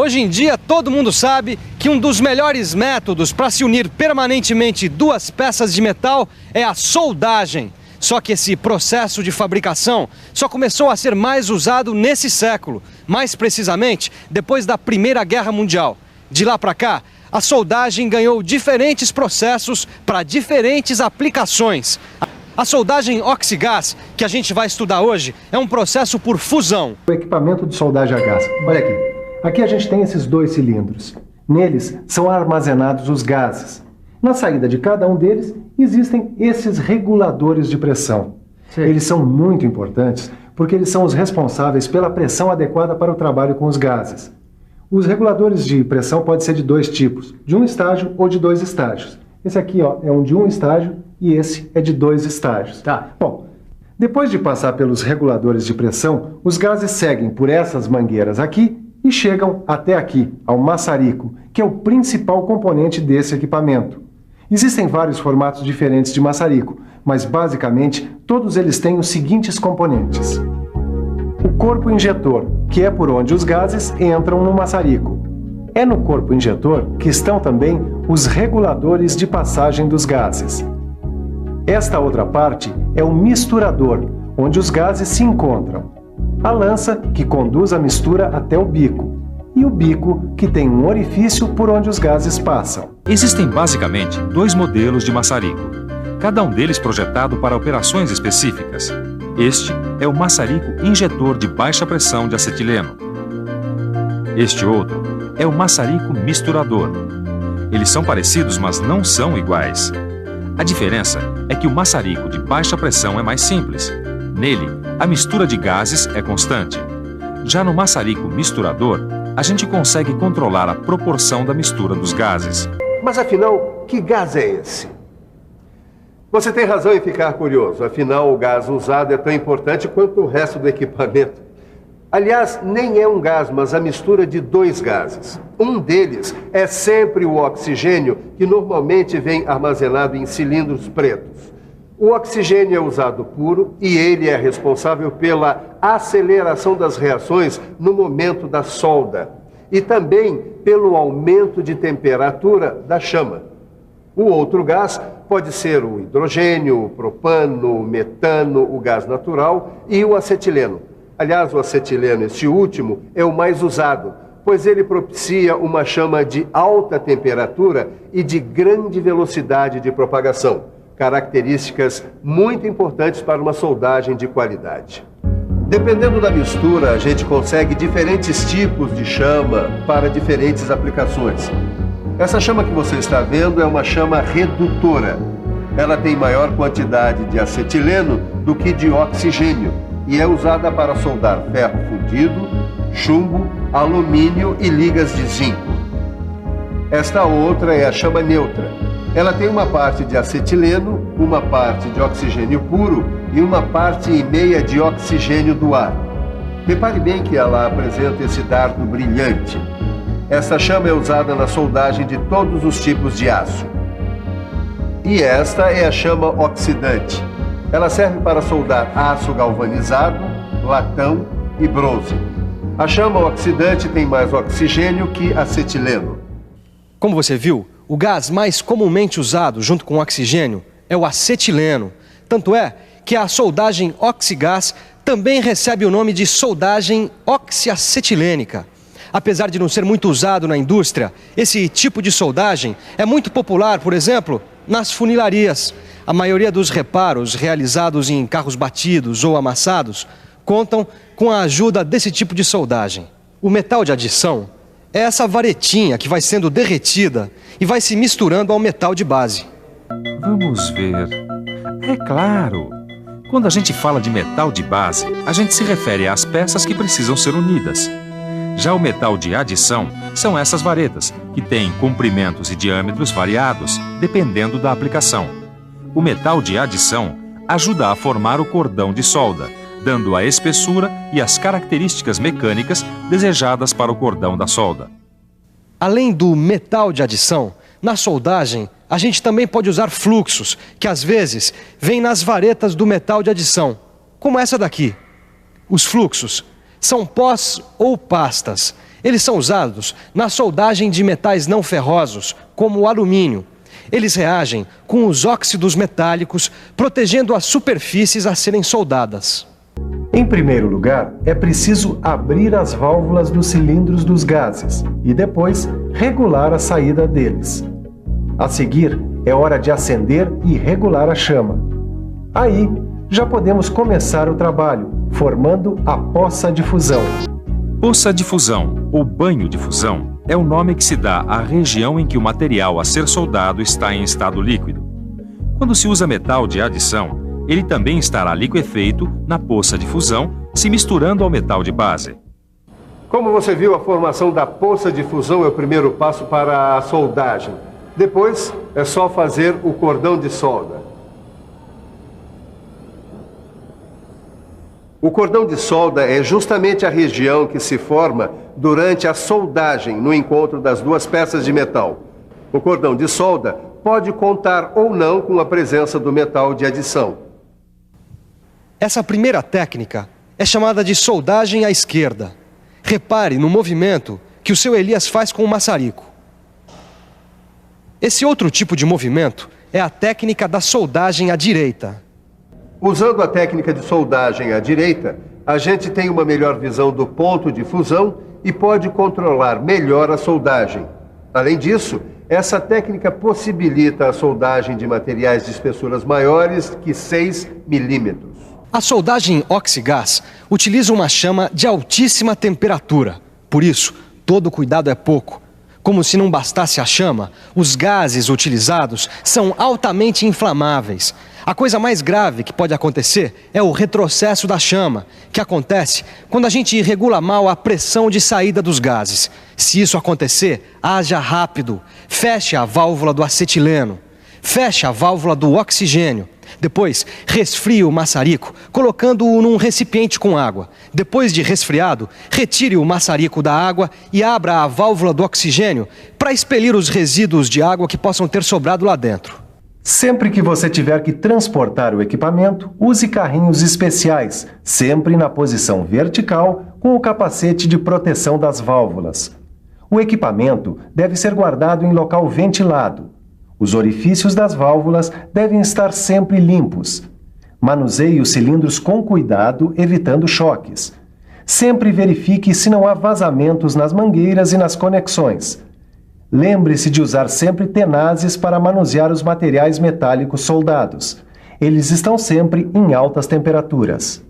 Hoje em dia, todo mundo sabe que um dos melhores métodos para se unir permanentemente duas peças de metal é a soldagem. Só que esse processo de fabricação só começou a ser mais usado nesse século, mais precisamente depois da Primeira Guerra Mundial. De lá para cá, a soldagem ganhou diferentes processos para diferentes aplicações. A soldagem oxigás, que a gente vai estudar hoje, é um processo por fusão. O equipamento de soldagem a gás. Olha aqui. Aqui a gente tem esses dois cilindros. Neles são armazenados os gases. Na saída de cada um deles existem esses reguladores de pressão. Sim. Eles são muito importantes porque eles são os responsáveis pela pressão adequada para o trabalho com os gases. Os reguladores de pressão podem ser de dois tipos, de um estágio ou de dois estágios. Esse aqui é um de um estágio e esse é de dois estágios. Tá. Bom, depois de passar pelos reguladores de pressão, os gases seguem por essas mangueiras aqui e chegam até aqui, ao maçarico, que é o principal componente desse equipamento. Existem vários formatos diferentes de maçarico, mas basicamente todos eles têm os seguintes componentes. O corpo injetor, que é por onde os gases entram no maçarico. É no corpo injetor que estão também os reguladores de passagem dos gases. Esta outra parte é o misturador, onde os gases se encontram. A lança, que conduz a mistura até o bico, e o bico, que tem um orifício por onde os gases passam. Existem basicamente dois modelos de maçarico, cada um deles projetado para operações específicas. Este é o maçarico injetor de baixa pressão de acetileno. Este outro é o maçarico misturador. Eles são parecidos, mas não são iguais. A diferença é que o maçarico de baixa pressão é mais simples. Nele, a mistura de gases é constante. Já no maçarico misturador, a gente consegue controlar a proporção da mistura dos gases. Mas afinal, que gás é esse? Você tem razão em ficar curioso. Afinal, o gás usado é tão importante quanto o resto do equipamento. Aliás, nem é um gás, mas a mistura de dois gases. Um deles é sempre o oxigênio, que normalmente vem armazenado em cilindros pretos. O oxigênio é usado puro e ele é responsável pela aceleração das reações no momento da solda e também pelo aumento de temperatura da chama. O outro gás pode ser o hidrogênio, o propano, o metano, o gás natural e o acetileno. Aliás, o acetileno, este último, é o mais usado, pois ele propicia uma chama de alta temperatura e de grande velocidade de propagação. Características muito importantes para uma soldagem de qualidade. Dependendo da mistura, a gente consegue diferentes tipos de chama para diferentes aplicações. Essa chama que você está vendo é uma chama redutora. Ela tem maior quantidade de acetileno do que de oxigênio e é usada para soldar ferro fundido, chumbo, alumínio e ligas de zinco. Esta outra é a chama neutra. Ela tem uma parte de acetileno, uma parte de oxigênio puro e uma parte e meia de oxigênio do ar. Repare bem que ela apresenta esse dardo brilhante. Essa chama é usada na soldagem de todos os tipos de aço. E esta é a chama oxidante. Ela serve para soldar aço galvanizado, latão e bronze. A chama oxidante tem mais oxigênio que acetileno. Como você viu, o gás mais comumente usado junto com o oxigênio é o acetileno. Tanto é que a soldagem oxigás também recebe o nome de soldagem oxiacetilênica. Apesar de não ser muito usado na indústria, esse tipo de soldagem é muito popular, por exemplo, nas funilarias. A maioria dos reparos realizados em carros batidos ou amassados contam com a ajuda desse tipo de soldagem. O metal de adição é essa varetinha que vai sendo derretida e vai se misturando ao metal de base. Vamos ver. É claro. Quando a gente fala de metal de base, a gente se refere às peças que precisam ser unidas. Já o metal de adição são essas varetas, que têm comprimentos e diâmetros variados, dependendo da aplicação. O metal de adição ajuda a formar o cordão de solda, dando a espessura e as características mecânicas desejadas para o cordão da solda. Além do metal de adição, na soldagem, a gente também pode usar fluxos, que às vezes vêm nas varetas do metal de adição, como essa daqui. Os fluxos são pós ou pastas. Eles são usados na soldagem de metais não ferrosos, como o alumínio. Eles reagem com os óxidos metálicos, protegendo as superfícies a serem soldadas. Em primeiro lugar, é preciso abrir as válvulas dos cilindros dos gases e depois regular a saída deles. A seguir, é hora de acender e regular a chama. Aí, já podemos começar o trabalho, formando a poça de fusão. Poça de fusão, ou banho de fusão, é o nome que se dá à região em que o material a ser soldado está em estado líquido. Quando se usa metal de adição, ele também estará liquefeito na poça de fusão, se misturando ao metal de base. Como você viu, a formação da poça de fusão é o primeiro passo para a soldagem. Depois, é só fazer o cordão de solda. O cordão de solda é justamente a região que se forma durante a soldagem no encontro das duas peças de metal. O cordão de solda pode contar ou não com a presença do metal de adição. Essa primeira técnica é chamada de soldagem à esquerda. Repare no movimento que o seu Elias faz com o maçarico. Esse outro tipo de movimento é a técnica da soldagem à direita. Usando a técnica de soldagem à direita, a gente tem uma melhor visão do ponto de fusão e pode controlar melhor a soldagem. Além disso, essa técnica possibilita a soldagem de materiais de espessuras maiores que 6 milímetros. A soldagem oxigás utiliza uma chama de altíssima temperatura. Por isso, todo cuidado é pouco. Como se não bastasse a chama, os gases utilizados são altamente inflamáveis. A coisa mais grave que pode acontecer é o retrocesso da chama, que acontece quando a gente regula mal a pressão de saída dos gases. Se isso acontecer, haja rápido. Feche a válvula do acetileno. Feche a válvula do oxigênio. Depois, resfrie o maçarico, colocando-o num recipiente com água. Depois de resfriado, retire o maçarico da água e abra a válvula do oxigênio para expelir os resíduos de água que possam ter sobrado lá dentro. Sempre que você tiver que transportar o equipamento, use carrinhos especiais, sempre na posição vertical, com o capacete de proteção das válvulas. O equipamento deve ser guardado em local ventilado. Os orifícios das válvulas devem estar sempre limpos. Manuseie os cilindros com cuidado, evitando choques. Sempre verifique se não há vazamentos nas mangueiras e nas conexões. Lembre-se de usar sempre tenazes para manusear os materiais metálicos soldados. Eles estão sempre em altas temperaturas.